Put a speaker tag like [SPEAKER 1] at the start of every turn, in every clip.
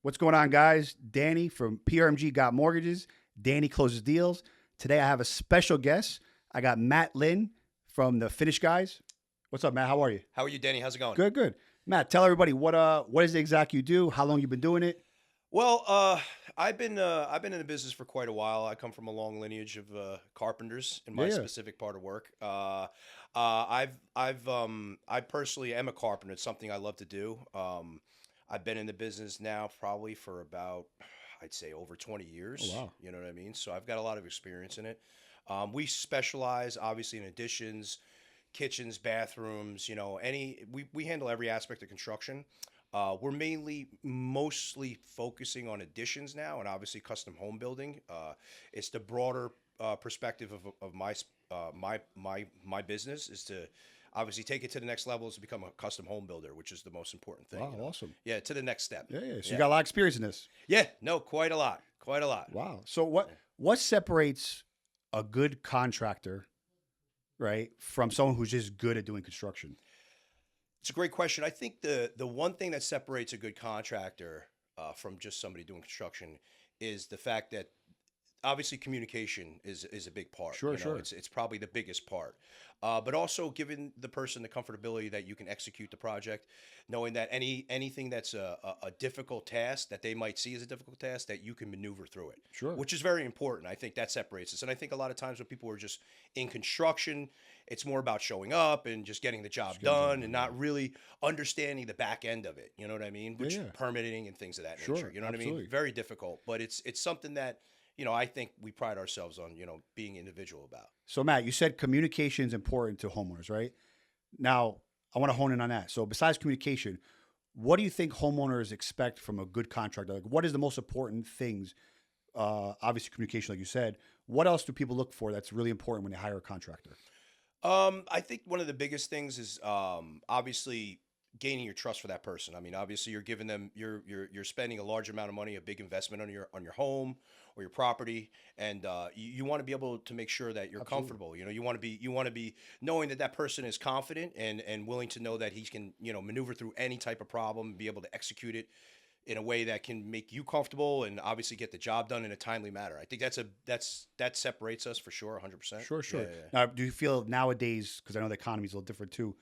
[SPEAKER 1] What's going on, guys? Danny from PRMG Got Mortgages. Danny closes deals. Today I have a special guest. I got Matt Lynn from the Finish Guys. What's up, Matt? How are you?
[SPEAKER 2] How are you, Danny? How's it going?
[SPEAKER 1] Good, good. Matt, tell everybody what is it exactly you do? How long you been doing it?
[SPEAKER 2] Well, I've been in the business for quite a while. I come from a long lineage of carpenters in my
[SPEAKER 1] Yeah.
[SPEAKER 2] specific part of work. I personally am a carpenter. It's something I love to do. I've been in the business now probably for about, I'd say, over 20 years.
[SPEAKER 1] Oh, wow.
[SPEAKER 2] You know what I mean? So I've got a lot of experience in it. We specialize obviously in additions, kitchens, bathrooms. We handle every aspect of construction. We're mostly focusing on additions now, and obviously custom home building. It's the broader perspective of my business is to obviously take it to the next level, is to become a custom home builder, which is the most important thing.
[SPEAKER 1] Wow, awesome.
[SPEAKER 2] Yeah, to the next step.
[SPEAKER 1] Yeah, yeah. So
[SPEAKER 2] Yeah.
[SPEAKER 1] you got a lot of experience in this.
[SPEAKER 2] Yeah, no, quite a lot, quite a lot.
[SPEAKER 1] Wow. So what separates a good contractor, right, from someone who's just good at doing construction?
[SPEAKER 2] It's a great question. I think the one thing that separates a good contractor from just somebody doing construction is the fact that obviously communication is a big part.
[SPEAKER 1] Sure,
[SPEAKER 2] You know,
[SPEAKER 1] sure.
[SPEAKER 2] It's probably the biggest part. But also giving the person the comfortability that you can execute the project, knowing that anything that's a difficult task that they might see as a difficult task, that you can maneuver through it.
[SPEAKER 1] Sure.
[SPEAKER 2] Which is very important. I think that separates us. And I think a lot of times when people are just in construction, it's more about showing up and just getting the job done and not really understanding the back end of it. You know what I mean? Which
[SPEAKER 1] yeah.
[SPEAKER 2] permitting and things of that
[SPEAKER 1] Sure,
[SPEAKER 2] nature. You know what I
[SPEAKER 1] absolutely.
[SPEAKER 2] mean? Very difficult, but it's something that I think we pride ourselves on, being individual about.
[SPEAKER 1] So Matt, you said communication is important to homeowners, right? Now, I want to hone in on that. So besides communication, what do you think homeowners expect from a good contractor? Like, what is the most important things? Obviously, communication, like you said. What else do people look for that's really important when they hire a contractor?
[SPEAKER 2] I think one of the biggest things is obviously gaining your trust for that person. I mean, obviously you're giving them you're spending a large amount of money, a big investment on your home or your property, and you want to be able to make sure that you're
[SPEAKER 1] Absolutely.
[SPEAKER 2] comfortable. You want to be knowing that that person is confident and willing to know that he can maneuver through any type of problem and be able to execute it in a way that can make you comfortable and obviously get the job done in a timely manner. I think that separates us for sure, 100%.
[SPEAKER 1] Sure, sure.
[SPEAKER 2] Yeah.
[SPEAKER 1] Now, do you feel nowadays, because I know the economy is a little different too,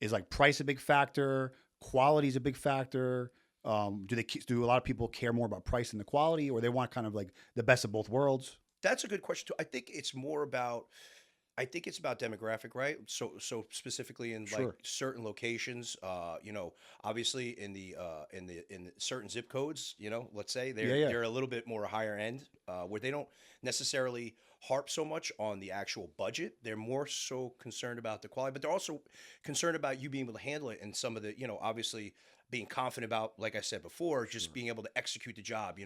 [SPEAKER 1] is like price a big factor? Quality is a big factor. Do a lot of people care more about price than the quality, or they want kind of like the best of both worlds?
[SPEAKER 2] That's a good question too. I think it's about demographic, right? So specifically in like
[SPEAKER 1] Sure.
[SPEAKER 2] certain locations, obviously in certain zip codes, let's say
[SPEAKER 1] Yeah, yeah.
[SPEAKER 2] they're a little bit more higher end, where they don't necessarily harp so much on the actual budget. They're more so concerned about the quality, but they're also concerned about you being able to handle it and some of the, obviously being confident about, like I said before, just being able to execute the job,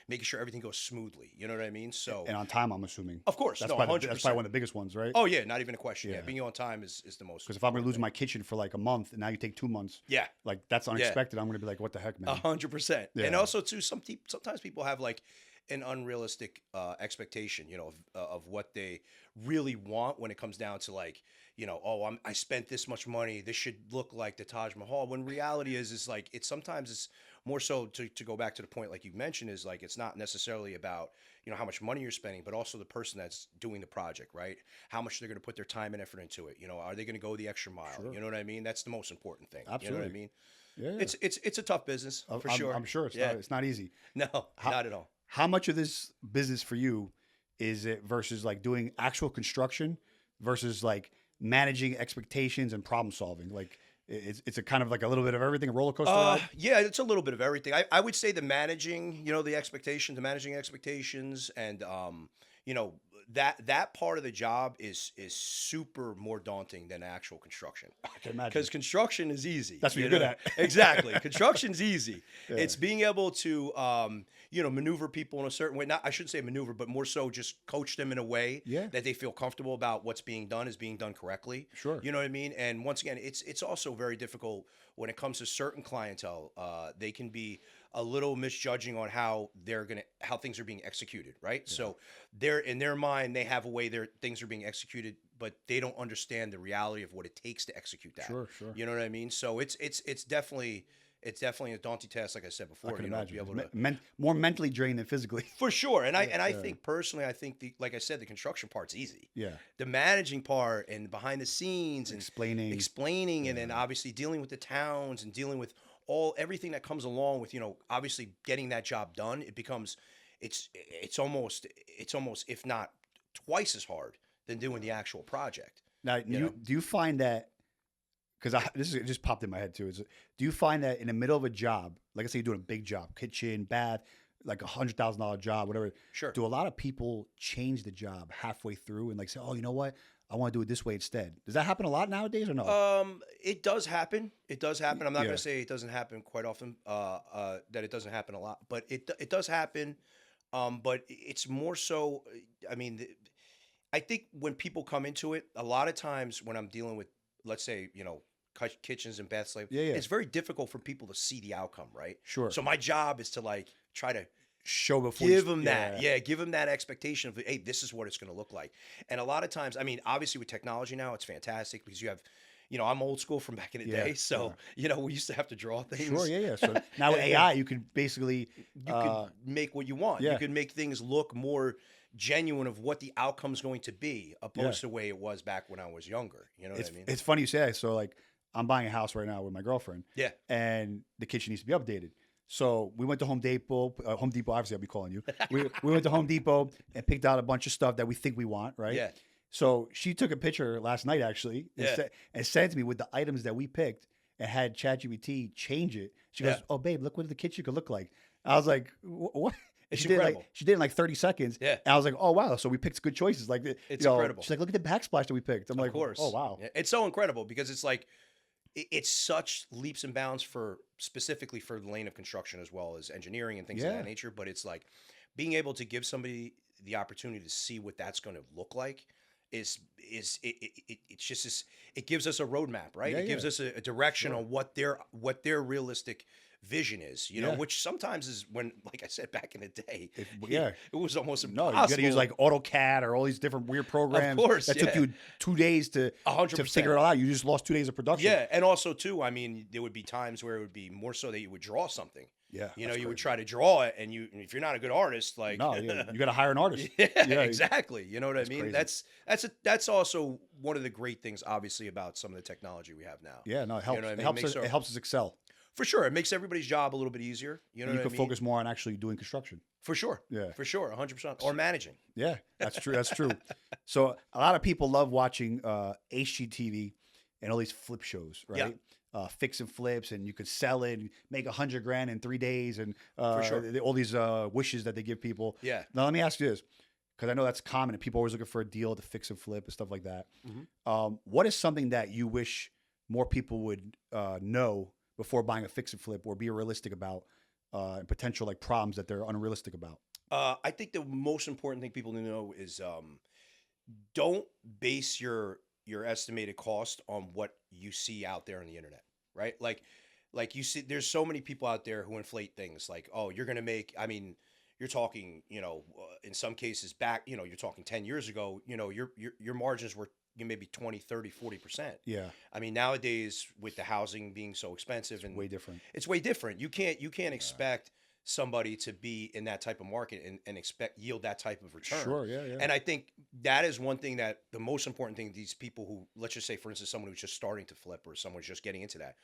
[SPEAKER 2] making sure everything goes smoothly. You know what I mean? So
[SPEAKER 1] And on time, I'm assuming.
[SPEAKER 2] of course,
[SPEAKER 1] That's
[SPEAKER 2] no,
[SPEAKER 1] probably
[SPEAKER 2] 100%.
[SPEAKER 1] that's probably one of the biggest ones, right?
[SPEAKER 2] Oh yeah, not even a question. Yeah,
[SPEAKER 1] Yeah.
[SPEAKER 2] being on time is the most.
[SPEAKER 1] Because if I'm going to lose
[SPEAKER 2] important
[SPEAKER 1] my kitchen for like a month and now you take 2 months,
[SPEAKER 2] thing. Yeah,
[SPEAKER 1] like that's unexpected. I'm going to be like, what the heck, man?
[SPEAKER 2] 100%.
[SPEAKER 1] Yeah.
[SPEAKER 2] And also too, sometimes people have like an unrealistic expectation, of what they really want when it comes down to like, I spent this much money. This should look like the Taj Mahal. When reality is like it's more so to go back to the point like you mentioned, is like it's not necessarily about how much money you're spending, but also the person that's doing the project, right? How much they're going to put their time and effort into it. Are they going to go the extra mile?
[SPEAKER 1] Sure.
[SPEAKER 2] You know what I mean? That's the most important thing. You
[SPEAKER 1] Absolutely.
[SPEAKER 2] know what I mean?
[SPEAKER 1] Yeah, yeah.
[SPEAKER 2] It's a tough business for
[SPEAKER 1] I'm,
[SPEAKER 2] sure.
[SPEAKER 1] I'm sure
[SPEAKER 2] Yeah.
[SPEAKER 1] it's not easy.
[SPEAKER 2] No, not at all.
[SPEAKER 1] How much of this business for you is it versus like doing actual construction versus like managing expectations and problem solving? Like it's a kind of like a little bit of everything, a roller coaster ride.
[SPEAKER 2] Yeah, it's a little bit of everything. I would say the managing, the managing expectations, and that part of the job is super more daunting than actual construction.
[SPEAKER 1] I can imagine.
[SPEAKER 2] Because construction is easy.
[SPEAKER 1] That's what
[SPEAKER 2] you
[SPEAKER 1] you're good
[SPEAKER 2] know?
[SPEAKER 1] at.
[SPEAKER 2] Exactly. Construction's easy.
[SPEAKER 1] Yeah.
[SPEAKER 2] It's being able to, maneuver people in a certain way. Not, I shouldn't say maneuver, but more so just coach them in a way
[SPEAKER 1] Yeah.
[SPEAKER 2] that they feel comfortable about what's being done is being done correctly.
[SPEAKER 1] Sure.
[SPEAKER 2] You know what I mean? And once again, it's also very difficult when it comes to certain clientele. They can be a little misjudging on how things are being executed, right? Yeah. So they're in their mind, they have a way things are being executed, but they don't understand the reality of what it takes to execute that.
[SPEAKER 1] Sure, sure.
[SPEAKER 2] You know what I mean? So it's definitely It's definitely a daunting task, like I said
[SPEAKER 1] I
[SPEAKER 2] before.
[SPEAKER 1] can
[SPEAKER 2] You know, to
[SPEAKER 1] imagine.
[SPEAKER 2] be able
[SPEAKER 1] It's
[SPEAKER 2] to
[SPEAKER 1] more mentally draining than physically.
[SPEAKER 2] for sure. And I
[SPEAKER 1] Yeah.
[SPEAKER 2] think personally, I think like I said, the construction part's easy.
[SPEAKER 1] Yeah.
[SPEAKER 2] The managing part and behind the scenes and
[SPEAKER 1] Explaining.
[SPEAKER 2] and then obviously dealing with the towns and dealing with everything that comes along with, obviously getting that job done. It becomes it's almost if not twice as hard than doing the actual project.
[SPEAKER 1] Now,
[SPEAKER 2] You know?
[SPEAKER 1] do you find that, because it just popped in my head too, do you find that in the middle of a job, like I say, you're doing a big job, kitchen, bath, like $100,000 job, whatever,
[SPEAKER 2] Sure.
[SPEAKER 1] do a lot of people change the job halfway through and like say, oh, you know what? I want to do it this way instead. Does that happen a lot nowadays or no?
[SPEAKER 2] It does happen. It does happen. I'm not
[SPEAKER 1] Yeah.
[SPEAKER 2] going to say it doesn't happen quite often. That it doesn't happen a lot, but it does happen. But it's more so. I mean, I think when people come into it, a lot of times when I'm dealing with, let's say, kitchens and baths, like
[SPEAKER 1] Yeah, yeah.
[SPEAKER 2] it's very difficult for people to see the outcome, right?
[SPEAKER 1] Sure.
[SPEAKER 2] So my job is to like try to
[SPEAKER 1] Show before
[SPEAKER 2] give
[SPEAKER 1] you,
[SPEAKER 2] them give them that expectation of, hey, this is what it's going to look like. And a lot of times, I mean, obviously with technology now, it's fantastic because you have, I'm old school from back in the
[SPEAKER 1] Yeah,
[SPEAKER 2] day, so we used to have to draw things.
[SPEAKER 1] Sure, yeah, yeah. So now with AI, you can basically
[SPEAKER 2] You can make what you want.
[SPEAKER 1] yeah.
[SPEAKER 2] You can make things look more genuine of what the outcome's going to be, opposed to the way it was back when I was younger. You know what I mean?
[SPEAKER 1] it's funny you say that. So like I'm buying a house right now with my girlfriend.
[SPEAKER 2] Yeah.
[SPEAKER 1] And the kitchen needs to be updated. So we went to Home Depot. Home Depot, obviously, I'll be calling you. We went to Home Depot and picked out a bunch of stuff that we think we want, right?
[SPEAKER 2] Yeah.
[SPEAKER 1] So she took a picture last night, actually, and sent it to me with the items that we picked and had ChatGPT change it. She goes, "Oh, babe, look what the kitchen could look like." I was like, "What?"
[SPEAKER 2] It's
[SPEAKER 1] She did
[SPEAKER 2] incredible.
[SPEAKER 1] she did it in like 30 seconds.
[SPEAKER 2] Yeah.
[SPEAKER 1] And I was like, "Oh wow!" So we picked good choices. Like
[SPEAKER 2] It's incredible.
[SPEAKER 1] She's like, "Look at the backsplash that we picked." I'm like,
[SPEAKER 2] Of course.
[SPEAKER 1] "Oh wow!"
[SPEAKER 2] Yeah, it's so incredible because it's like it's such leaps and bounds for specifically for the lane of construction as well as engineering and things of
[SPEAKER 1] Yeah.
[SPEAKER 2] that nature. But it's like being able to give somebody the opportunity to see what that's going to look like is it's just this, it gives us a roadmap, right?
[SPEAKER 1] Yeah,
[SPEAKER 2] It gives
[SPEAKER 1] yeah.
[SPEAKER 2] us a direction
[SPEAKER 1] Sure.
[SPEAKER 2] on what their realistic vision is,
[SPEAKER 1] Yeah.
[SPEAKER 2] which sometimes is when, like I said, back in the day,
[SPEAKER 1] yeah.
[SPEAKER 2] it was almost
[SPEAKER 1] No,
[SPEAKER 2] impossible.
[SPEAKER 1] you got to use like AutoCAD or all these different weird programs.
[SPEAKER 2] course,
[SPEAKER 1] that took
[SPEAKER 2] yeah.
[SPEAKER 1] you 2 days to
[SPEAKER 2] 100%.
[SPEAKER 1] figure it all out. You just lost 2 days of production.
[SPEAKER 2] Yeah, and also too, I mean, there would be times where it would be more so that you would draw something.
[SPEAKER 1] yeah.
[SPEAKER 2] You
[SPEAKER 1] that's
[SPEAKER 2] would
[SPEAKER 1] crazy.
[SPEAKER 2] try to draw it, and if you're not a good artist, like
[SPEAKER 1] No, yeah, you got to hire an artist.
[SPEAKER 2] yeah,
[SPEAKER 1] Yeah,
[SPEAKER 2] exactly. You know what I mean?
[SPEAKER 1] crazy.
[SPEAKER 2] That's also one of the great things, obviously, about some of the technology we have now.
[SPEAKER 1] Yeah, no, it helps.
[SPEAKER 2] know what I
[SPEAKER 1] It
[SPEAKER 2] mean?
[SPEAKER 1] helps.
[SPEAKER 2] Makes
[SPEAKER 1] It
[SPEAKER 2] our-
[SPEAKER 1] helps us excel.
[SPEAKER 2] For sure, it makes everybody's job a little bit easier. You know
[SPEAKER 1] And you
[SPEAKER 2] what
[SPEAKER 1] can
[SPEAKER 2] I mean?
[SPEAKER 1] focus more on actually doing construction.
[SPEAKER 2] For sure.
[SPEAKER 1] Yeah.
[SPEAKER 2] For sure, 100%. Or managing.
[SPEAKER 1] Yeah, that's true. That's true. So a lot of people love watching HGTV and all these flip shows,
[SPEAKER 2] Yeah.
[SPEAKER 1] right? Fix and flips, and you could sell it and make $100,000 in 3 days, and
[SPEAKER 2] sure.
[SPEAKER 1] all these wishes that they give people.
[SPEAKER 2] Yeah.
[SPEAKER 1] Now let me ask you this, because I know that's common, and people are always looking for a deal to fix and flip and stuff like that.
[SPEAKER 2] Mhm.
[SPEAKER 1] What is something that you wish more people would know before buying a fix and flip, or be realistic about, and potential like problems that they're unrealistic about?
[SPEAKER 2] I think the most important thing people need to know is don't base your estimated cost on what you see out there on the internet, right? Like you see, there's so many people out there who inflate things like, oh, you're gonna make. I mean, you're talking, in some cases back, you're talking 10 years ago, your margins were maybe 20, 30, 40%.
[SPEAKER 1] Yeah,
[SPEAKER 2] I mean, nowadays with the housing being so expensive and
[SPEAKER 1] way different.
[SPEAKER 2] it's way different. You can't expect somebody to be in that type of market and expect yield that type of return.
[SPEAKER 1] Sure, yeah, yeah.
[SPEAKER 2] And I think that is one thing that the most important thing, these people who, let's just say, for instance, someone who's just starting to flip or someone who's just getting into that.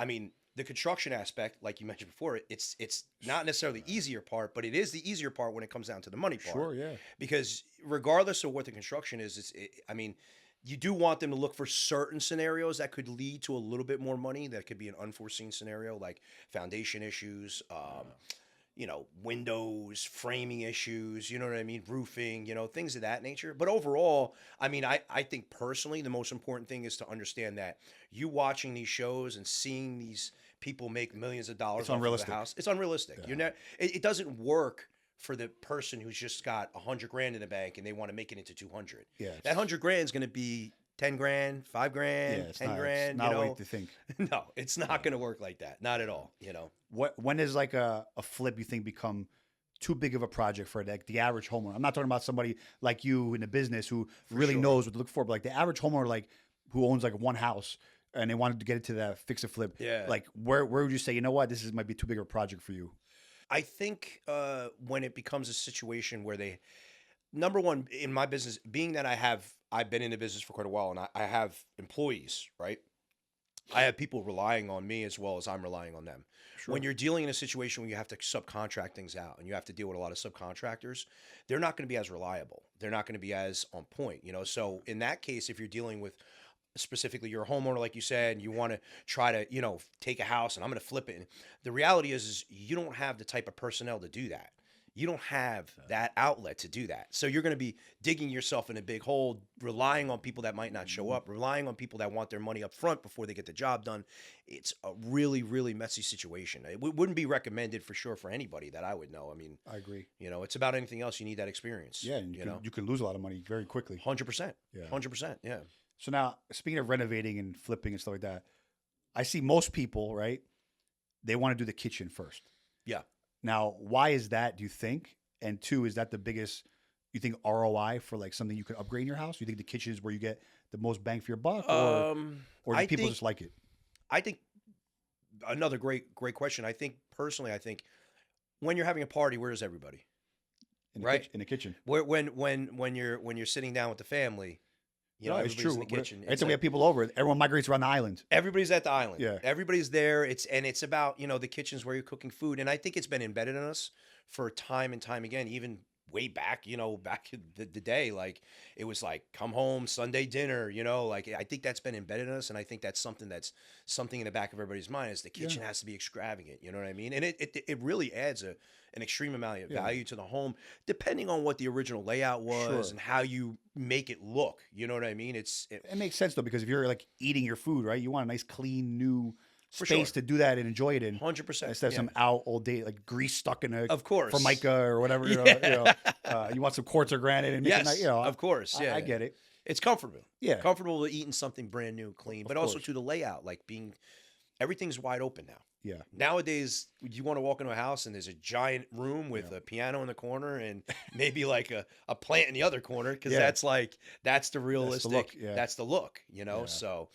[SPEAKER 2] I mean, the construction aspect, like you mentioned before, it's not necessarily the easier part, but it is the easier part when it comes down to the money part.
[SPEAKER 1] Sure, yeah.
[SPEAKER 2] Because regardless of what the construction is, I mean, you do want them to look for certain scenarios that could lead to a little bit more money. That could be an unforeseen scenario, like foundation issues, windows, framing issues, you know what I mean? Roofing, things of that nature. But overall, I mean, I think personally, the most important thing is to understand that you watching these shows and seeing these people make millions of dollars
[SPEAKER 1] It's
[SPEAKER 2] off of
[SPEAKER 1] unrealistic.
[SPEAKER 2] the house, it's unrealistic.
[SPEAKER 1] Yeah.
[SPEAKER 2] You're not, it doesn't work for the person who's just got $100,000 in the bank and they want to make it into 200.
[SPEAKER 1] Yeah,
[SPEAKER 2] That $100,000 is going to be 10 grand, 5 grand,
[SPEAKER 1] yeah, it's
[SPEAKER 2] 10
[SPEAKER 1] not,
[SPEAKER 2] grand.
[SPEAKER 1] It's not a way to think.
[SPEAKER 2] No, it's not going to work like that. Not at all.
[SPEAKER 1] When does like a flip you think become too big of a project for the average homeowner? I'm not talking about somebody like you in the business who really
[SPEAKER 2] sure.
[SPEAKER 1] knows what to look for, but like the average homeowner, like who owns like one house. and they wanted to get into that fix and flip,
[SPEAKER 2] Yeah.
[SPEAKER 1] like where would you say, you know what, this is might be too big of a project for you?
[SPEAKER 2] I think when it becomes a situation where they, number one, in my business, being that I've been in the business for quite a while and I have employees, right? I have people relying on me as well as I'm relying on them. When
[SPEAKER 1] Sure.
[SPEAKER 2] you're dealing in a situation where you have to subcontract things out and you have to deal with a lot of subcontractors, they're not going to be as reliable. They're not going to be as on point, you know? So in that case, if you're dealing with specifically you're a homeowner, like you said, and you want to try to, take a house and I'm going to flip it. And the reality is you don't have the type of personnel to do that. You don't have that outlet to do that. So you're going to be digging yourself in a big hole, relying on people that might not show up, relying on people that want their money up front before they get the job done. It's a really, really messy situation. It wouldn't be recommended for sure for anybody that I would know. I mean,
[SPEAKER 1] I agree.
[SPEAKER 2] it's about anything else. You need that experience.
[SPEAKER 1] Yeah, and you can lose a lot of money very quickly.
[SPEAKER 2] 100%.
[SPEAKER 1] Yeah.
[SPEAKER 2] 100%. Yeah.
[SPEAKER 1] So now, speaking of renovating and flipping and stuff like that, I see most people, right? They want to do the kitchen first.
[SPEAKER 2] Yeah.
[SPEAKER 1] Now, why is that, do you think? And two, is that the biggest, you think, ROI for like something you could upgrade in your house? You think the kitchen is where you get the most bang for your buck, or do
[SPEAKER 2] I
[SPEAKER 1] people
[SPEAKER 2] think
[SPEAKER 1] just like it
[SPEAKER 2] I think another great question. I think personally, when you're having a party, where is everybody?
[SPEAKER 1] in the
[SPEAKER 2] Right.
[SPEAKER 1] in the kitchen?
[SPEAKER 2] Where when you're sitting down with the family,
[SPEAKER 1] No, it's
[SPEAKER 2] everybody's
[SPEAKER 1] true.
[SPEAKER 2] in the kitchen.
[SPEAKER 1] Anytime
[SPEAKER 2] It's
[SPEAKER 1] we have people over, everyone migrates around the island.
[SPEAKER 2] everybody's at the island.
[SPEAKER 1] Yeah.
[SPEAKER 2] Everybody's there. It's about, the kitchen's where you're cooking food. And I think it's been embedded in us for time and time again, even way back, back in the day, like it was like come home Sunday dinner, like I think that's been embedded in us. And I think that's something in the back of everybody's mind is the kitchen has to be extravagant. You know what I mean? And it really adds an extreme amount of value to the home, depending on what the original layout was
[SPEAKER 1] Sure.
[SPEAKER 2] and how you make it look. You know what I mean? It
[SPEAKER 1] Makes sense though, because if you're like eating your food, right, you want a nice, clean, new
[SPEAKER 2] For
[SPEAKER 1] space
[SPEAKER 2] sure.
[SPEAKER 1] to do that and enjoy it in,
[SPEAKER 2] 100%.
[SPEAKER 1] instead of some out all day like grease stuck in a
[SPEAKER 2] Of course.
[SPEAKER 1] formica or whatever. You want some quartz or granite and make it
[SPEAKER 2] Yes,
[SPEAKER 1] nice,
[SPEAKER 2] of course. Yeah,
[SPEAKER 1] I get it.
[SPEAKER 2] It's comfortable.
[SPEAKER 1] Yeah.
[SPEAKER 2] Comfortable to eating something brand new, clean, but also
[SPEAKER 1] course.
[SPEAKER 2] to the layout, like everything's wide open now.
[SPEAKER 1] Yeah.
[SPEAKER 2] Nowadays, you want to walk into a house and there's a giant room with a piano in the corner and maybe like a plant in the other corner because
[SPEAKER 1] Yeah.
[SPEAKER 2] that's the realistic.
[SPEAKER 1] look, yeah.
[SPEAKER 2] That's the look,
[SPEAKER 1] Yeah.
[SPEAKER 2] So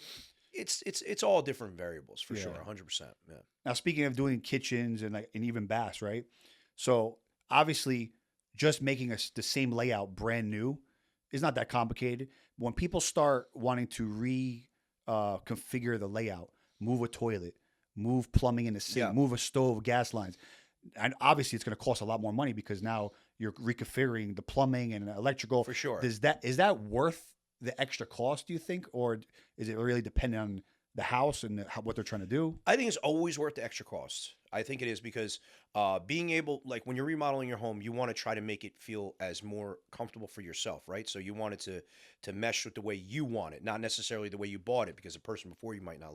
[SPEAKER 2] it's all different variables for
[SPEAKER 1] Yeah.
[SPEAKER 2] sure, 100%. Yeah.
[SPEAKER 1] Now, speaking of doing kitchens and even baths, right? So obviously, just making the same layout brand new is not that complicated. When people start wanting to configure the layout, move a toilet, move plumbing in the sink,
[SPEAKER 2] Yeah.
[SPEAKER 1] move a stove, gas lines, and obviously it's going to cost a lot more money because now you're reconfiguring the plumbing and electrical.
[SPEAKER 2] For sure.
[SPEAKER 1] Is that worth the extra cost, do you think, or is it really dependent on the house and what they're trying to do?
[SPEAKER 2] I think it's always worth the extra cost. I think it is because being able, like when you're remodeling your home, you want to try to make it feel as more comfortable for yourself, right? So you want it to mesh with the way you want it, not necessarily the way you bought it, because the person before you might not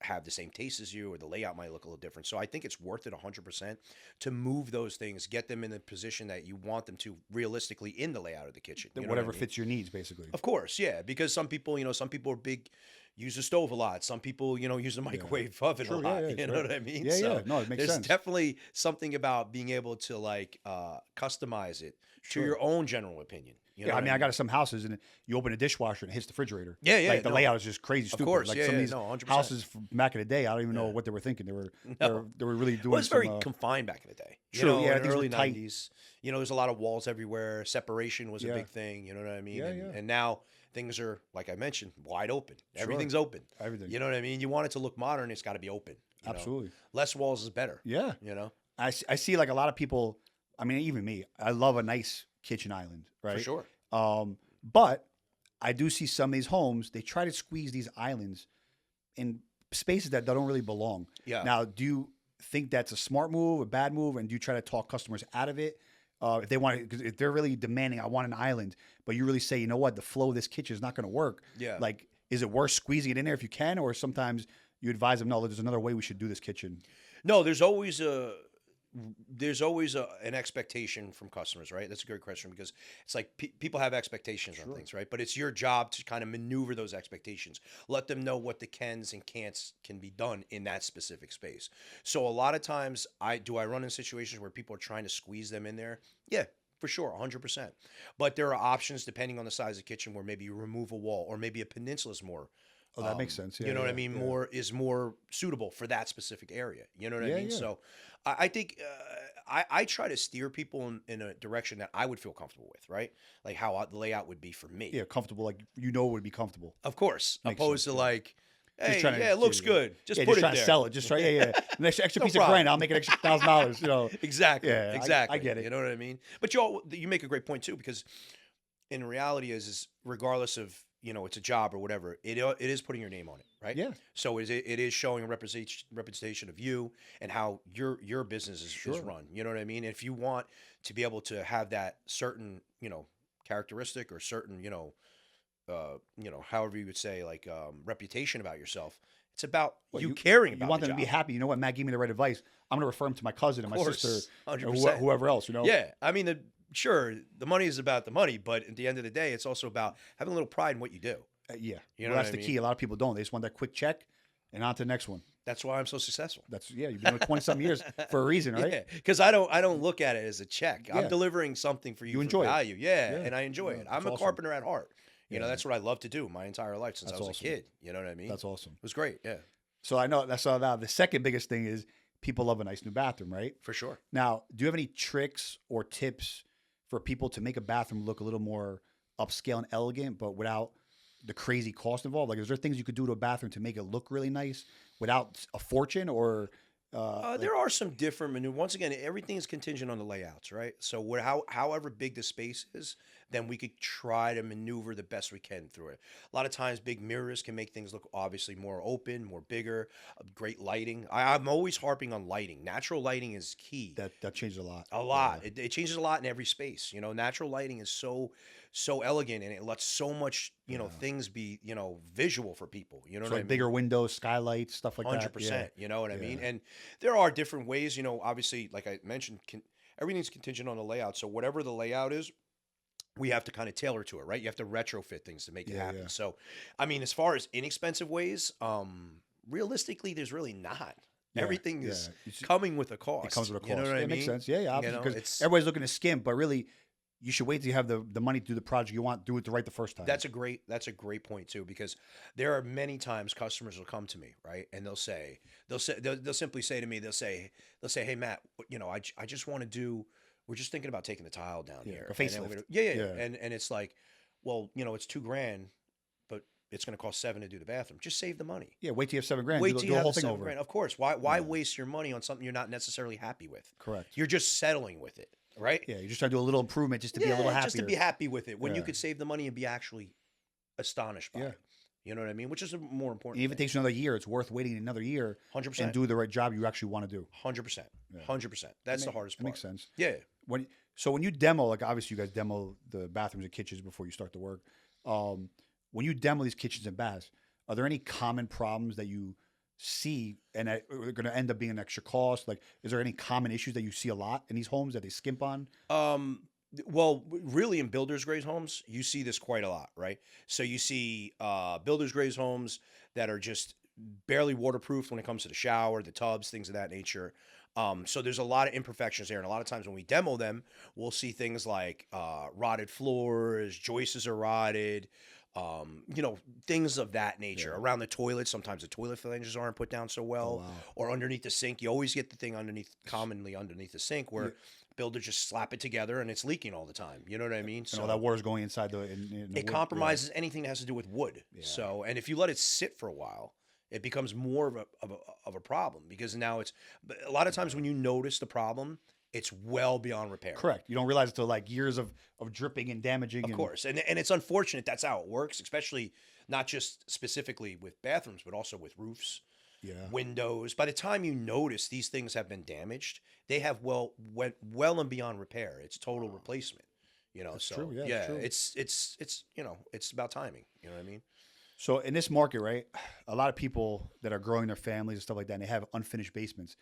[SPEAKER 2] have the same taste as you, or the layout might look a little different. So I think it's worth it 100% to move those things, get them in the position that you want them to realistically in the layout of the kitchen. You know
[SPEAKER 1] Whatever
[SPEAKER 2] what I mean?
[SPEAKER 1] fits your needs, basically.
[SPEAKER 2] Of course, yeah, because some people are big, use the stove a lot. Some people, use the microwave oven
[SPEAKER 1] Sure,
[SPEAKER 2] a lot.
[SPEAKER 1] yeah,
[SPEAKER 2] You know
[SPEAKER 1] right.
[SPEAKER 2] what I mean?
[SPEAKER 1] Yeah, yeah. No, it makes
[SPEAKER 2] there's
[SPEAKER 1] sense.
[SPEAKER 2] definitely something about being able to customize it to
[SPEAKER 1] Sure.
[SPEAKER 2] your own general opinion. You know
[SPEAKER 1] Yeah, I
[SPEAKER 2] what
[SPEAKER 1] mean, I got some houses, and you open a dishwasher and it hits the refrigerator.
[SPEAKER 2] Yeah, yeah,
[SPEAKER 1] Like the
[SPEAKER 2] no.
[SPEAKER 1] layout is just crazy, stupid.
[SPEAKER 2] course,
[SPEAKER 1] Like
[SPEAKER 2] yeah,
[SPEAKER 1] some
[SPEAKER 2] yeah,
[SPEAKER 1] of these
[SPEAKER 2] no, 100%.
[SPEAKER 1] houses from back in the day, I don't even know
[SPEAKER 2] Yeah.
[SPEAKER 1] what they were thinking. They were
[SPEAKER 2] No.
[SPEAKER 1] they were really doing.
[SPEAKER 2] Well, it's very
[SPEAKER 1] some,
[SPEAKER 2] confined back in the day.
[SPEAKER 1] True, yeah,
[SPEAKER 2] in the
[SPEAKER 1] things were
[SPEAKER 2] early
[SPEAKER 1] tight.
[SPEAKER 2] 90s. There's a lot of walls everywhere. Separation was a
[SPEAKER 1] Yeah.
[SPEAKER 2] big thing. You know what I mean?
[SPEAKER 1] Yeah,
[SPEAKER 2] and,
[SPEAKER 1] yeah.
[SPEAKER 2] and now things are, like I mentioned, wide open. Everything's open.
[SPEAKER 1] Everything.
[SPEAKER 2] You know what I mean? You want it to look modern, it's got to be open. you know?
[SPEAKER 1] Absolutely.
[SPEAKER 2] Less walls is better.
[SPEAKER 1] Yeah, I see like a lot of people. I mean, even me. I love a nice kitchen island, right?
[SPEAKER 2] For sure.
[SPEAKER 1] But I do see some of these homes. They try to squeeze these islands in spaces that don't really belong.
[SPEAKER 2] Yeah.
[SPEAKER 1] Now, do you think that's a smart move, a bad move, and do you try to talk customers out of it? If they want, because if they're really demanding, I want an island, but you really say, you know what, the flow of this kitchen is not going to work.
[SPEAKER 2] Yeah.
[SPEAKER 1] Like, is it worth squeezing it in there if you can, or sometimes you advise them, no, there's another way we should do this kitchen.
[SPEAKER 2] No, there's always an expectation from customers, right? That's a great question because it's like people have expectations on things, right? But it's your job to kind of maneuver those expectations. Let them know what the cans and can'ts can be done in that specific space. So a lot of times I run in situations where people are trying to squeeze them in there. Yeah, for sure, 100%. But there are options depending on the size of the kitchen where maybe you remove a wall or maybe a peninsula is more
[SPEAKER 1] Oh, that makes sense. Yeah,
[SPEAKER 2] you know what I
[SPEAKER 1] yeah,
[SPEAKER 2] mean?
[SPEAKER 1] yeah.
[SPEAKER 2] More suitable for that specific area. You know what
[SPEAKER 1] Yeah,
[SPEAKER 2] I mean?
[SPEAKER 1] yeah.
[SPEAKER 2] So I think I try to steer people in a direction that I would feel comfortable with, right? Like how the layout would be for me.
[SPEAKER 1] Yeah, comfortable. Like it would be comfortable.
[SPEAKER 2] Of course,
[SPEAKER 1] Makes
[SPEAKER 2] opposed
[SPEAKER 1] sense,
[SPEAKER 2] to
[SPEAKER 1] yeah.
[SPEAKER 2] like,
[SPEAKER 1] Just
[SPEAKER 2] hey,
[SPEAKER 1] trying
[SPEAKER 2] yeah,
[SPEAKER 1] to
[SPEAKER 2] it looks good. Just
[SPEAKER 1] yeah,
[SPEAKER 2] put
[SPEAKER 1] just
[SPEAKER 2] it
[SPEAKER 1] trying
[SPEAKER 2] there.
[SPEAKER 1] to sell it. Just try, yeah. An extra
[SPEAKER 2] No
[SPEAKER 1] piece of
[SPEAKER 2] problem.
[SPEAKER 1] grand, I'll make an extra $1,000.
[SPEAKER 2] Exactly.
[SPEAKER 1] Yeah,
[SPEAKER 2] Exactly.
[SPEAKER 1] I get it.
[SPEAKER 2] You know what I mean? But you make a great point too, because in reality is regardless of, it's a job or whatever, it is putting your name on it, right?
[SPEAKER 1] Yeah,
[SPEAKER 2] So it is showing a representation of you and how your business is
[SPEAKER 1] sure.
[SPEAKER 2] run. You know what I mean? If you want to be able to have that certain, characteristic or certain, however you would say, like reputation about yourself, it's about
[SPEAKER 1] Well,
[SPEAKER 2] you caring
[SPEAKER 1] you
[SPEAKER 2] about
[SPEAKER 1] want
[SPEAKER 2] the
[SPEAKER 1] them to be
[SPEAKER 2] job.
[SPEAKER 1] happy. You know what? Matt gave me the right advice. I'm going to refer him to my cousin and my
[SPEAKER 2] course,
[SPEAKER 1] sister, or
[SPEAKER 2] 100%.
[SPEAKER 1] whoever else.
[SPEAKER 2] Yeah, I mean, sure, the money is about the money, but at the end of the day, it's also about having a little pride in what you do.
[SPEAKER 1] Yeah.
[SPEAKER 2] You know
[SPEAKER 1] Well,
[SPEAKER 2] what
[SPEAKER 1] that's
[SPEAKER 2] I
[SPEAKER 1] the
[SPEAKER 2] mean?
[SPEAKER 1] key. A lot of people don't. They just want that quick check and on to the next one.
[SPEAKER 2] That's why I'm so successful.
[SPEAKER 1] You've been with 20 some years for a reason, right?
[SPEAKER 2] Yeah, because I don't look at it as a check.
[SPEAKER 1] Yeah.
[SPEAKER 2] I'm delivering something for you,
[SPEAKER 1] You
[SPEAKER 2] for
[SPEAKER 1] enjoy it.
[SPEAKER 2] value. Yeah,
[SPEAKER 1] Yeah.
[SPEAKER 2] and I enjoy
[SPEAKER 1] Yeah,
[SPEAKER 2] it. I'm
[SPEAKER 1] that's
[SPEAKER 2] a
[SPEAKER 1] awesome.
[SPEAKER 2] carpenter at heart. You know,
[SPEAKER 1] Yeah.
[SPEAKER 2] that's what I love to do my entire life since
[SPEAKER 1] That's
[SPEAKER 2] I was
[SPEAKER 1] awesome.
[SPEAKER 2] a kid. You know what I mean?
[SPEAKER 1] That's awesome.
[SPEAKER 2] It was great. Yeah,
[SPEAKER 1] So I know that's now the second biggest thing is people love a nice new bathroom, right?
[SPEAKER 2] for sure.
[SPEAKER 1] Now, do you have any tricks or tips for people to make a bathroom look a little more upscale and elegant, but without the crazy cost involved? Like, is there things you could do to a bathroom to make it look really nice without a fortune? Or
[SPEAKER 2] There are some different maneuvers. Once again, everything is contingent on the layouts, right? So however big the space is, then we could try to maneuver the best we can through it. A lot of times, big mirrors can make things look obviously more open, more bigger. Great lighting. I'm always harping on lighting. Natural lighting is key.
[SPEAKER 1] that changes a lot.
[SPEAKER 2] A lot. It changes a lot in every space. Natural lighting is so elegant, and it lets so much things be visual for people. You know
[SPEAKER 1] So
[SPEAKER 2] what I
[SPEAKER 1] like
[SPEAKER 2] mean?
[SPEAKER 1] bigger windows, skylights, stuff like that.
[SPEAKER 2] 100%. You know what I mean?
[SPEAKER 1] Yeah.
[SPEAKER 2] And there are different ways. Obviously, like I mentioned, everything's contingent on the layout. So whatever the layout is, we have to kind of tailor to it, right? You have to retrofit things to make it
[SPEAKER 1] Yeah,
[SPEAKER 2] happen.
[SPEAKER 1] yeah.
[SPEAKER 2] So, I mean, as far as inexpensive ways, realistically, there's really not.
[SPEAKER 1] Yeah,
[SPEAKER 2] Everything
[SPEAKER 1] yeah.
[SPEAKER 2] is
[SPEAKER 1] You see-
[SPEAKER 2] coming with a cost.
[SPEAKER 1] It comes with a cost.
[SPEAKER 2] You know what I
[SPEAKER 1] It makes
[SPEAKER 2] mean?
[SPEAKER 1] sense. Yeah, yeah. Obviously, because
[SPEAKER 2] it's
[SPEAKER 1] everybody's looking to skimp, but really, you should wait till you have the money to do the project you want. Do it right the first time.
[SPEAKER 2] That's a great point too, because there are many times customers will come to me, right, and they'll simply say to me, they'll say, hey Matt, I just want to do. We're just thinking about taking the tile down
[SPEAKER 1] Yeah,
[SPEAKER 2] here.
[SPEAKER 1] a
[SPEAKER 2] And then we're
[SPEAKER 1] facelift.
[SPEAKER 2] gonna- yeah.
[SPEAKER 1] Yeah.
[SPEAKER 2] And it's like, well, it's $2,000, but it's going to cost $7,000 to do the bathroom. Just save the money.
[SPEAKER 1] Yeah, wait till you have $7,000.
[SPEAKER 2] Wait
[SPEAKER 1] do,
[SPEAKER 2] till
[SPEAKER 1] do
[SPEAKER 2] you
[SPEAKER 1] the
[SPEAKER 2] have
[SPEAKER 1] whole
[SPEAKER 2] the
[SPEAKER 1] thing
[SPEAKER 2] $7,000.
[SPEAKER 1] over.
[SPEAKER 2] Of course. Why
[SPEAKER 1] Yeah.
[SPEAKER 2] waste your money on something you're not necessarily happy with?
[SPEAKER 1] Correct.
[SPEAKER 2] You're just settling with it, right?
[SPEAKER 1] Yeah, you're just trying to do a little improvement just to be a little happier.
[SPEAKER 2] just to be happy with it when you
[SPEAKER 1] Yeah.
[SPEAKER 2] could save the money and be actually astonished by
[SPEAKER 1] Yeah.
[SPEAKER 2] it. You know what I mean? Which is a more important.
[SPEAKER 1] And if it takes another year, it's worth waiting another year
[SPEAKER 2] 100%.
[SPEAKER 1] and do the right job you actually want to do.
[SPEAKER 2] 100%.
[SPEAKER 1] Yeah.
[SPEAKER 2] 100%. That's the hardest
[SPEAKER 1] That
[SPEAKER 2] part.
[SPEAKER 1] makes sense.
[SPEAKER 2] Yeah.
[SPEAKER 1] When you demo, like obviously you guys demo the bathrooms and kitchens before you start the work. When you demo these kitchens and baths, are there any common problems that you see and that are going to end up being an extra cost? Like, is there any common issues that you see a lot in these homes that they skimp on?
[SPEAKER 2] Well, really, in builders' grade homes, you see this quite a lot, right? So you see builders' grade homes that are just barely waterproof when it comes to the shower, the tubs, things of that nature. So there's a lot of imperfections there, and a lot of times when we demo them, we'll see things like rotted floors, joists are rotted, things of that nature.
[SPEAKER 1] Yeah.
[SPEAKER 2] Around the toilet, sometimes the toilet flanges aren't put down so well,
[SPEAKER 1] wow.
[SPEAKER 2] or underneath the sink. You always get the thing commonly underneath the sink where
[SPEAKER 1] Yeah.
[SPEAKER 2] builders just slap it together and it's leaking all the time. You know what I mean?
[SPEAKER 1] And all that water's going inside the. In the
[SPEAKER 2] it
[SPEAKER 1] wood.
[SPEAKER 2] compromises anything that has to do with wood.
[SPEAKER 1] Yeah.
[SPEAKER 2] So, and if you let it sit for a while, it becomes more of a problem, because now but a lot of times when you notice the problem, it's well beyond repair.
[SPEAKER 1] Yeah. Correct. You don't realize until like years of dripping and damaging.
[SPEAKER 2] Of course. And it's unfortunate that's how it works, especially not just specifically with bathrooms, but also with roofs,
[SPEAKER 1] Yeah.
[SPEAKER 2] windows. By the time you notice these things have been damaged, they have went well and beyond repair. It's total replacement.
[SPEAKER 1] That's
[SPEAKER 2] So
[SPEAKER 1] true. Yeah, it's true.
[SPEAKER 2] it's about timing. You know what I mean?
[SPEAKER 1] So in this market, right, a lot of people that are growing their families and stuff like that, and they have unfinished basements.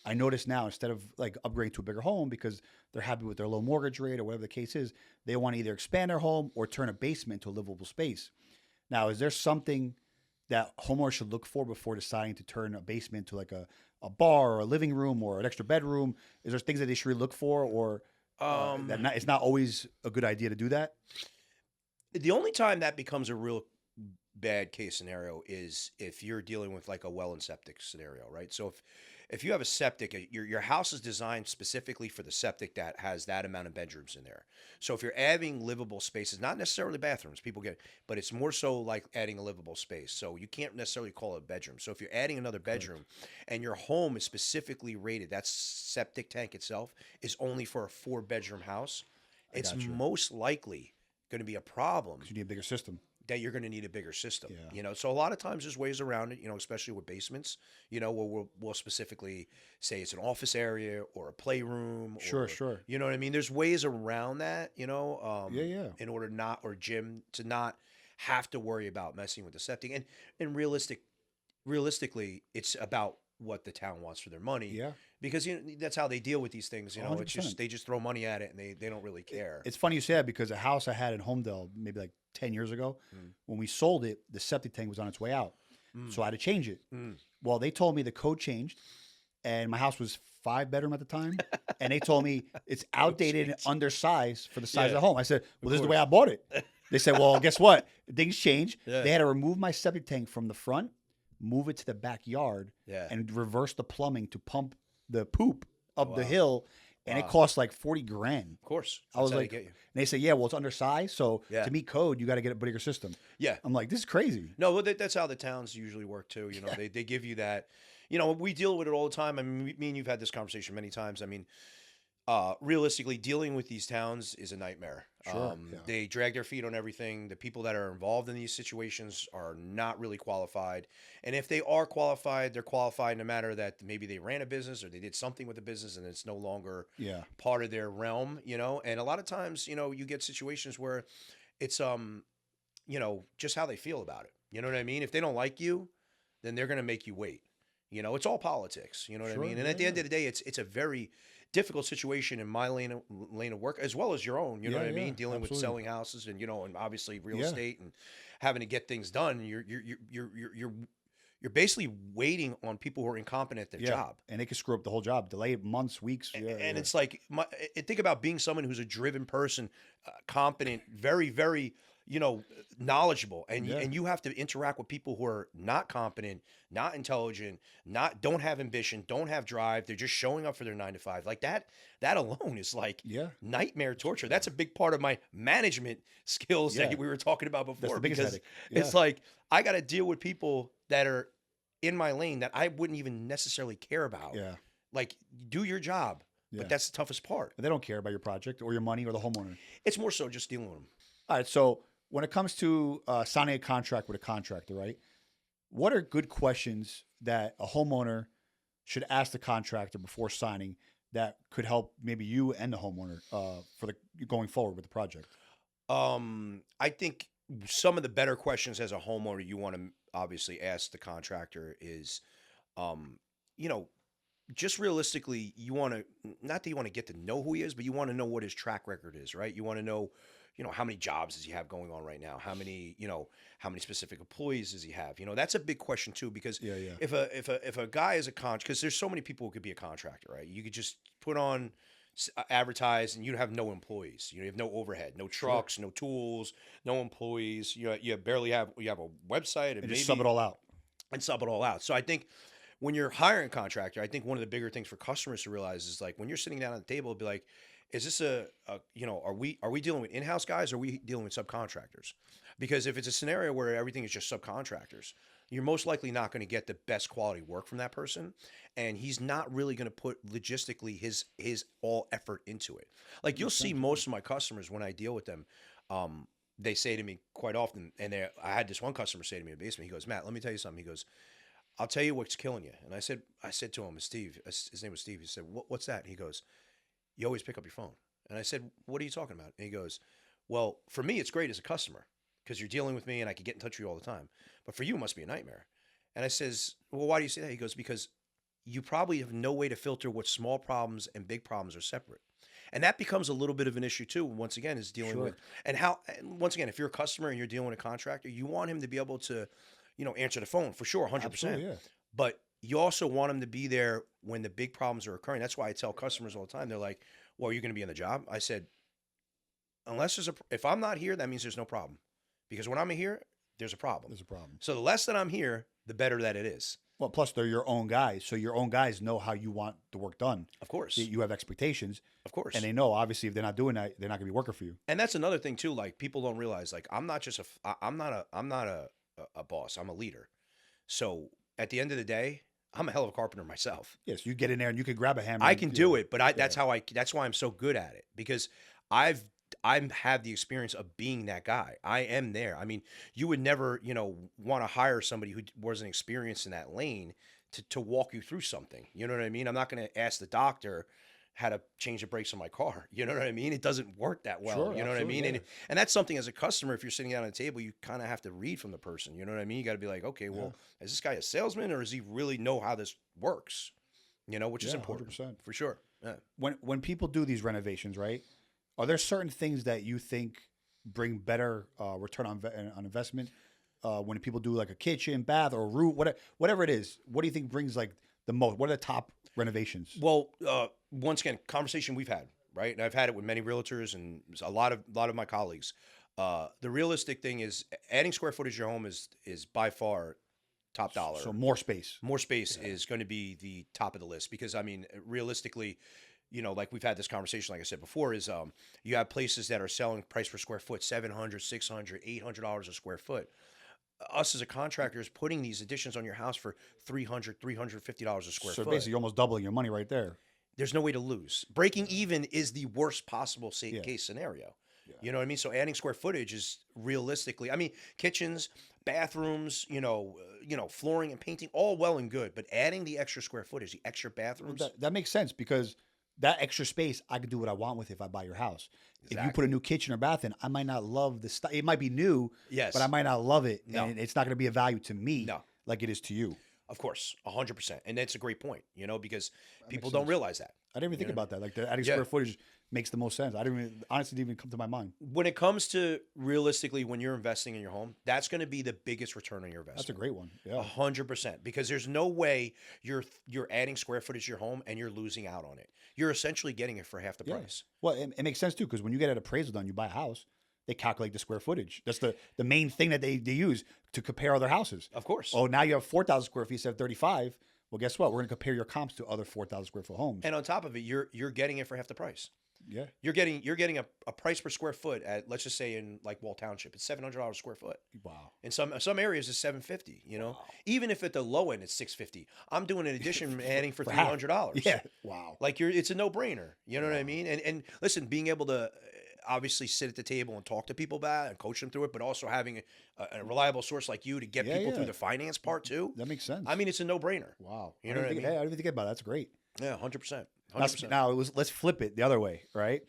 [SPEAKER 1] I notice now, instead of like upgrading to a bigger home because they're happy with their low mortgage rate or whatever the case is, they want to either expand their home or turn a basement into a livable space. Now, is there something that homeowners should look for before deciding to turn a basement to like a bar or a living room or an extra bedroom? Is there things that they should really look for, or it's not always a good idea to do that?
[SPEAKER 2] The only time that becomes a real bad case scenario is if you're dealing with like a well and septic scenario, right? So if you have a septic, your house is designed specifically for the septic that has that amount of bedrooms in there. So if you're adding livable spaces, not necessarily bathrooms, people get, but it's more so like adding a livable space. So you can't necessarily call it a bedroom. So if you're adding another bedroom and your home is specifically rated, that septic tank itself is only for a 4-bedroom house,
[SPEAKER 1] I
[SPEAKER 2] it's
[SPEAKER 1] got you.
[SPEAKER 2] most likely going to be a problem
[SPEAKER 1] 'Cause you need a bigger system.
[SPEAKER 2] that you're going to need a bigger system.
[SPEAKER 1] Yeah.
[SPEAKER 2] You know, so a lot of times there's ways around it, you know, especially with basements, you know, where we'll specifically say it's an office area or a playroom.
[SPEAKER 1] Sure,
[SPEAKER 2] or,
[SPEAKER 1] sure.
[SPEAKER 2] You know what I mean? There's ways around that, you know,
[SPEAKER 1] Yeah, yeah.
[SPEAKER 2] in order not, or gym to not have to worry about messing with the septic. And realistically, it's about what the town wants for their money.
[SPEAKER 1] Yeah.
[SPEAKER 2] Because you know, that's how they deal with these things. You know, it's
[SPEAKER 1] 100%.
[SPEAKER 2] just they just throw money at it and they don't really care.
[SPEAKER 1] It's funny you say that because a house I had in Homedale maybe like 10 years ago,
[SPEAKER 2] Mm.
[SPEAKER 1] when we sold it, the septic tank was on its way out.
[SPEAKER 2] Mm.
[SPEAKER 1] So I had to change it.
[SPEAKER 2] Mm.
[SPEAKER 1] Well, they told me the code changed and my house was 5-bedroom at the time. And they told me it's outdated and
[SPEAKER 2] changed.
[SPEAKER 1] undersized for the size
[SPEAKER 2] Yeah.
[SPEAKER 1] of the home. I said, well, this is the way
[SPEAKER 2] course.
[SPEAKER 1] I bought it. They said, well, guess what? Things changed.
[SPEAKER 2] Yeah.
[SPEAKER 1] They had to remove my septic tank from the front, move it to the backyard,
[SPEAKER 2] Yeah.
[SPEAKER 1] and reverse the plumbing to pump the poop up the
[SPEAKER 2] Wow.
[SPEAKER 1] hill. And it
[SPEAKER 2] Wow.
[SPEAKER 1] cost like 40 grand.
[SPEAKER 2] Of course.
[SPEAKER 1] I was
[SPEAKER 2] That's how they
[SPEAKER 1] like,
[SPEAKER 2] get
[SPEAKER 1] and
[SPEAKER 2] you.
[SPEAKER 1] they say, yeah, well, it's undersized. So
[SPEAKER 2] Yeah.
[SPEAKER 1] to meet code, you got to get a bigger system.
[SPEAKER 2] Yeah.
[SPEAKER 1] I'm like, this is crazy.
[SPEAKER 2] No, well, that's how the towns usually work too. You know, they give you that. You know, we deal with it all the time. I mean, me and you've had this conversation many times. I mean, realistically, dealing with these towns is a nightmare.
[SPEAKER 1] Sure, yeah.
[SPEAKER 2] They drag their feet on everything. The people that are involved in these situations are not really qualified. And if they are qualified, they're qualified no matter that maybe they ran a business or they did something with the business and it's no longer
[SPEAKER 1] Yeah.
[SPEAKER 2] part of their realm, you know. And a lot of times, you know, you get situations where it's you know, just how they feel about it. You know what I mean? If they don't like you, then they're going to make you wait. You know, it's all politics. You know what
[SPEAKER 1] Sure,
[SPEAKER 2] I mean? And
[SPEAKER 1] yeah,
[SPEAKER 2] at the end
[SPEAKER 1] yeah.
[SPEAKER 2] of the day, it's a very difficult situation in my lane of work as well as your own. You know
[SPEAKER 1] Yeah,
[SPEAKER 2] what I mean?
[SPEAKER 1] yeah,
[SPEAKER 2] Dealing with
[SPEAKER 1] absolutely.
[SPEAKER 2] selling houses and you know, and obviously real
[SPEAKER 1] Yeah.
[SPEAKER 2] estate and having to get things done. You're basically waiting on people who are incompetent at their
[SPEAKER 1] Yeah.
[SPEAKER 2] job.
[SPEAKER 1] And it could screw up the whole job. Delay it months, weeks. Yeah,
[SPEAKER 2] And
[SPEAKER 1] yeah.
[SPEAKER 2] it's like, think about being someone who's a driven person, competent, very, very, you know, knowledgeable, and
[SPEAKER 1] Yeah.
[SPEAKER 2] and you have to interact with people who are not competent, not intelligent, don't have ambition, don't have drive. They're just showing up for their 9 to 5. Like that alone is like
[SPEAKER 1] Yeah.
[SPEAKER 2] nightmare torture. That's a big part of my management skills
[SPEAKER 1] Yeah.
[SPEAKER 2] that we were talking about before.
[SPEAKER 1] the biggest
[SPEAKER 2] Because
[SPEAKER 1] headache.
[SPEAKER 2] it's
[SPEAKER 1] Yeah.
[SPEAKER 2] like I got to deal with people that are in my lane that I wouldn't even necessarily care about.
[SPEAKER 1] Yeah.
[SPEAKER 2] Like, do your job.
[SPEAKER 1] Yeah.
[SPEAKER 2] But that's the toughest part.
[SPEAKER 1] They don't care about your project or your money or the homeowner.
[SPEAKER 2] It's more so just dealing with them.
[SPEAKER 1] All right. So when it comes to signing a contract with a contractor, right? What are good questions that a homeowner should ask the contractor before signing that could help maybe you and the homeowner for the going forward with the project?
[SPEAKER 2] I think some of the better questions as a homeowner you want to obviously ask the contractor is, you know, just realistically, you want to, not that you want to get to know who he is, but you want to know what his track record is, right? You want to know, you know, how many jobs does he have going on right now? How many, you know, how many specific employees does he have? You know, that's a big question too, because
[SPEAKER 1] Yeah, yeah.
[SPEAKER 2] if a guy is a because there's so many people who could be a contractor, right? You could just put on advertise and you have no employees. You have no overhead, no trucks, no tools, no employees. You barely have a website and
[SPEAKER 1] And
[SPEAKER 2] maybe
[SPEAKER 1] just sub it all out.
[SPEAKER 2] and sub it all out. So I think when you're hiring a contractor, I think one of the bigger things for customers to realize is like when you're sitting down at the table, it'd be like, is this a you know, are we dealing with in-house guys or are we dealing with subcontractors? Because if it's a scenario where everything is just subcontractors, you're most likely not going to get the best quality work from that person, and he's not really going to put logistically his all effort into it. Like you'll see most of my customers when I deal with them, they say to me quite often, and I had this one customer say to me in the basement, he goes, Matt, let me tell you something. He goes, I'll tell you what's killing you. And I said to him, Steve, his name was Steve. He said, what's that? And he goes, you always pick up your phone. And I said, what are you talking about? And he goes, well, for me, it's great as a customer because you're dealing with me and I can get in touch with you all the time. But for you, it must be a nightmare. And I says, well, why do you say that? He goes, because you probably have no way to filter what small problems and big problems are separate. And that becomes a little bit of an issue too, once again, is dealing
[SPEAKER 1] Sure.
[SPEAKER 2] with, and once again, if you're a customer and you're dealing with a contractor, you want him to be able to, you know, answer the phone for sure, 100%.
[SPEAKER 1] Absolutely, yeah.
[SPEAKER 2] But you also want him to be there when the big problems are occurring. That's why I tell customers all the time, they're like, well, are you going to be on the job? I said, if I'm not here, that means there's no problem. Because when I'm here, there's a problem.
[SPEAKER 1] There's a problem.
[SPEAKER 2] So the less that I'm here, the better that it is.
[SPEAKER 1] Well, plus they're your own guys, so your own guys know how you want the work done.
[SPEAKER 2] Of course.
[SPEAKER 1] You have expectations,
[SPEAKER 2] Of course.
[SPEAKER 1] and they know obviously if they're not doing that, they're not going to be working for you.
[SPEAKER 2] And that's another thing too. Like people don't realize, like I'm not just I'm not a boss. I'm a leader. So at the end of the day, I'm a hell of a carpenter myself.
[SPEAKER 1] Yes, you get in there and you can grab a hammer.
[SPEAKER 2] I
[SPEAKER 1] and,
[SPEAKER 2] can
[SPEAKER 1] you
[SPEAKER 2] do
[SPEAKER 1] know,
[SPEAKER 2] it, but that's why I'm so good at it, because I have the experience of being that guy. I am there. I mean, you would never, want to hire somebody who wasn't experienced in that lane to walk you through something. You know what I mean? I'm not going to ask the doctor how to change the brakes on my car. You know what I mean? It doesn't work that well.
[SPEAKER 1] Sure,
[SPEAKER 2] You know what I
[SPEAKER 1] absolutely,
[SPEAKER 2] mean?
[SPEAKER 1] yeah.
[SPEAKER 2] And that's something as a customer, if you're sitting down at a table, you kind of have to read from the person. You know what I mean? You got to be like, okay, well, is this guy a salesman, or does he really know how this works? Which is
[SPEAKER 1] Yeah,
[SPEAKER 2] important
[SPEAKER 1] 100%.
[SPEAKER 2] for sure. Yeah.
[SPEAKER 1] When people do these renovations, right? Are there certain things that you think bring better return on investment when people do like a kitchen, bath, or roof, whatever it is? What do you think brings like the most? What are the top renovations?
[SPEAKER 2] Well, once again, conversation we've had, right? And I've had it with many realtors and a lot of my colleagues. The realistic thing is adding square footage to your home is by far top dollar.
[SPEAKER 1] So more space.
[SPEAKER 2] More space is going to be the top of the list, because I mean, realistically, like we've had this conversation, like I said before, is you have places that are selling price per square foot $700, $600, $800 a square foot. Us as a contractor is putting these additions on your house for $300, $350 a square
[SPEAKER 1] So
[SPEAKER 2] foot.
[SPEAKER 1] basically, you're almost doubling your money right there.
[SPEAKER 2] There's no way to lose. Breaking even is the worst possible case scenario.
[SPEAKER 1] Yeah.
[SPEAKER 2] You know what I mean? So adding square footage is realistically, I mean, kitchens, bathrooms, flooring and painting, all well and good, but adding the extra square footage, the extra bathrooms.
[SPEAKER 1] That makes sense because that extra space, I can do what I want with if I buy your house. If you
[SPEAKER 2] Exactly.
[SPEAKER 1] put a new kitchen or bath in, I might not love the style. It might be new,
[SPEAKER 2] Yes.
[SPEAKER 1] but I might not love it,
[SPEAKER 2] No.
[SPEAKER 1] and it's not going to be a value to me
[SPEAKER 2] No.
[SPEAKER 1] like it is to you.
[SPEAKER 2] Of course, 100%. And that's a great point, because people
[SPEAKER 1] makes
[SPEAKER 2] don't
[SPEAKER 1] sense.
[SPEAKER 2] realize that.
[SPEAKER 1] I didn't even think
[SPEAKER 2] You know
[SPEAKER 1] about that. Like the adding
[SPEAKER 2] Yeah.
[SPEAKER 1] square footage makes the most sense. I didn't even, honestly didn't even come to my mind.
[SPEAKER 2] When it comes to realistically, when you're investing in your home, that's going to be the biggest return on your investment.
[SPEAKER 1] That's a great one. Yeah.
[SPEAKER 2] 100%, because there's no way you're adding square footage to your home and you're losing out on it. You're essentially getting it for half the
[SPEAKER 1] Yeah.
[SPEAKER 2] price.
[SPEAKER 1] Well, it makes sense too because when you get an appraisal done, you buy a house, they calculate the square footage. That's the main thing that they use to compare other houses.
[SPEAKER 2] Of course.
[SPEAKER 1] Oh, now you have 4,000 square feet instead of 35. Well, guess what? We're going to compare your comps to other 4,000 square foot homes.
[SPEAKER 2] And on top of it, you're getting it for half the price.
[SPEAKER 1] Yeah.
[SPEAKER 2] You're getting a price per square foot at, let's just say, in like Wall Township, it's $700 a square foot.
[SPEAKER 1] Wow.
[SPEAKER 2] In some areas it's $750, Even if at the low end it's $650. I'm doing an addition adding for
[SPEAKER 1] half.
[SPEAKER 2] $300.
[SPEAKER 1] Yeah. Wow.
[SPEAKER 2] Like it's a no-brainer. You know what I mean? And listen, being able to obviously sit at the table and talk to people about it and coach them through it, but also having a reliable source like you to get
[SPEAKER 1] Yeah,
[SPEAKER 2] people
[SPEAKER 1] yeah.
[SPEAKER 2] through the finance part too.
[SPEAKER 1] That makes sense.
[SPEAKER 2] I mean, it's a no-brainer.
[SPEAKER 1] wow.
[SPEAKER 2] You know what I mean?
[SPEAKER 1] I didn't even think about it. That's great.
[SPEAKER 2] Yeah, 100%.
[SPEAKER 1] Now,
[SPEAKER 2] 100%.
[SPEAKER 1] now let's flip it the other way, right?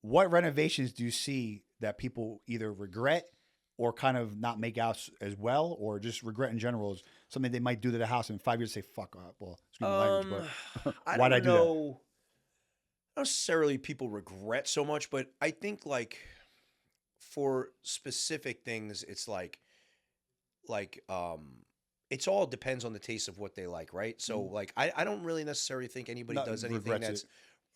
[SPEAKER 1] What renovations do you see that people either regret or kind of not make out as well, or just regret in general is something they might do to the house in 5 years say, fuck up. Well, excuse my language, but
[SPEAKER 2] I
[SPEAKER 1] why'd
[SPEAKER 2] don't
[SPEAKER 1] I do that?
[SPEAKER 2] know. Not necessarily people regret so much, but I think like for specific things, it's like it's all depends on the taste of what they like, right? So like I don't really necessarily think anybody
[SPEAKER 1] Not-
[SPEAKER 2] does anything
[SPEAKER 1] regrets
[SPEAKER 2] that's
[SPEAKER 1] it.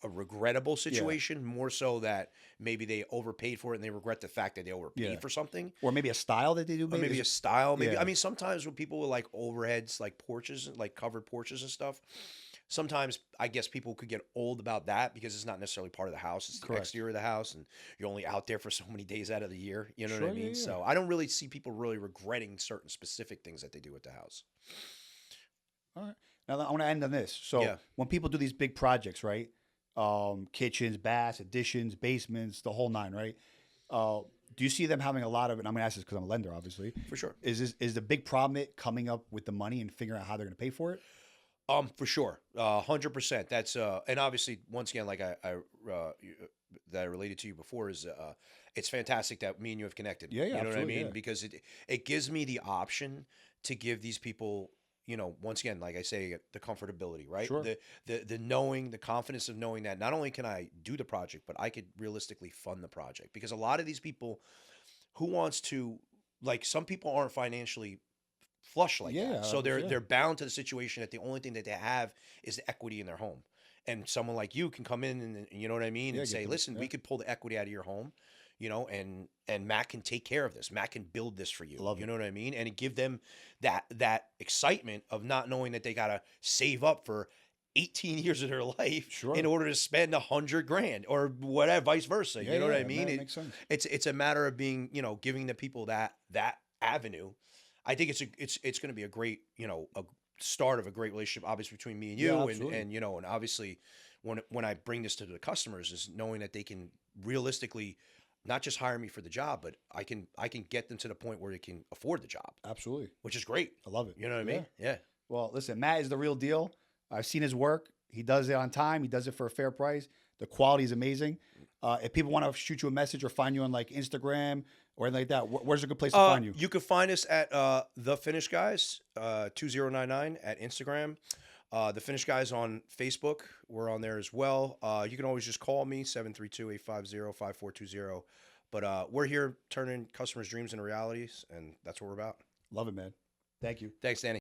[SPEAKER 2] a regrettable situation, more so that maybe they overpaid for it and they regret the fact that they overpaid
[SPEAKER 1] Yeah.
[SPEAKER 2] for something.
[SPEAKER 1] Or maybe a style that they do.
[SPEAKER 2] Or maybe a
[SPEAKER 1] is-
[SPEAKER 2] style. Maybe
[SPEAKER 1] yeah.
[SPEAKER 2] I mean sometimes when people with like overheads, like porches, like covered porches and stuff, sometimes I guess people could get old about that because it's not necessarily part of the house. It's the
[SPEAKER 1] Correct.
[SPEAKER 2] exterior of the house, and you're only out there for so many days out of the year. You know what
[SPEAKER 1] Sure,
[SPEAKER 2] I mean?
[SPEAKER 1] yeah, yeah.
[SPEAKER 2] So I don't really see people really regretting certain specific things that they do with the house.
[SPEAKER 1] All right. Now I want to end on this. So
[SPEAKER 2] Yeah.
[SPEAKER 1] when people do these big projects, right? Kitchens, baths, additions, basements, the whole nine, right? Do you see them having a lot of? And I'm gonna ask this because I'm a lender, obviously.
[SPEAKER 2] For sure.
[SPEAKER 1] Is the big problem it coming up with the money and figuring out how they're gonna pay for it?
[SPEAKER 2] For sure, 100%. That's and obviously once again, like that I related to you before is it's fantastic that me and you have connected.
[SPEAKER 1] Yeah, yeah,
[SPEAKER 2] you know what I
[SPEAKER 1] absolutely,
[SPEAKER 2] mean?
[SPEAKER 1] yeah.
[SPEAKER 2] Because it gives me the option to give these people, once again, like I say, the comfortability, right?
[SPEAKER 1] Sure.
[SPEAKER 2] The knowing, the confidence of knowing that not only can I do the project, but I could realistically fund the project. Because a lot of these people who wants to, like, some people aren't financially flush like
[SPEAKER 1] Yeah,
[SPEAKER 2] that. So
[SPEAKER 1] yeah.
[SPEAKER 2] they're bound to the situation that the only thing that they have is the equity in their home. And someone like you can come in and you know what I mean,
[SPEAKER 1] Yeah,
[SPEAKER 2] and
[SPEAKER 1] get
[SPEAKER 2] say,
[SPEAKER 1] them-
[SPEAKER 2] listen,
[SPEAKER 1] yeah.
[SPEAKER 2] we could pull the equity out of your home. and Matt can take care of this. Matt can build this for you.
[SPEAKER 1] I love
[SPEAKER 2] You
[SPEAKER 1] it.
[SPEAKER 2] know what I mean? And give them that excitement of not knowing that they gotta save up for 18 years of their life
[SPEAKER 1] Sure.
[SPEAKER 2] in order to spend $100,000 or whatever, vice versa.
[SPEAKER 1] Yeah,
[SPEAKER 2] You know what
[SPEAKER 1] yeah,
[SPEAKER 2] I mean?
[SPEAKER 1] that makes sense.
[SPEAKER 2] It's a matter of being, giving the people that avenue. I think it's going to be a great, a start of a great relationship, obviously between me and you,
[SPEAKER 1] Yeah,
[SPEAKER 2] and
[SPEAKER 1] absolutely.
[SPEAKER 2] and obviously when I bring this to the customers is knowing that they can realistically not just hire me for the job, but I can get them to the point where they can afford the job,
[SPEAKER 1] Absolutely.
[SPEAKER 2] which is great.
[SPEAKER 1] I love it.
[SPEAKER 2] You know what I
[SPEAKER 1] Yeah.
[SPEAKER 2] mean? Yeah.
[SPEAKER 1] Well, listen, Matt is the real deal. I've seen his work. He does it on time. He does it for a fair price. The quality is amazing. If people want to shoot you a message or find you on like Instagram or anything like that, where's a good place to find you?
[SPEAKER 2] You can find us at The Finish Guys 2099 at Instagram. The Finish Guys on Facebook. We're on there as well. You can always just call me 732-850-5420. But we're here turning customers' dreams into realities, and that's what we're about.
[SPEAKER 1] Love it, man. Thank you.
[SPEAKER 2] Thanks, Danny.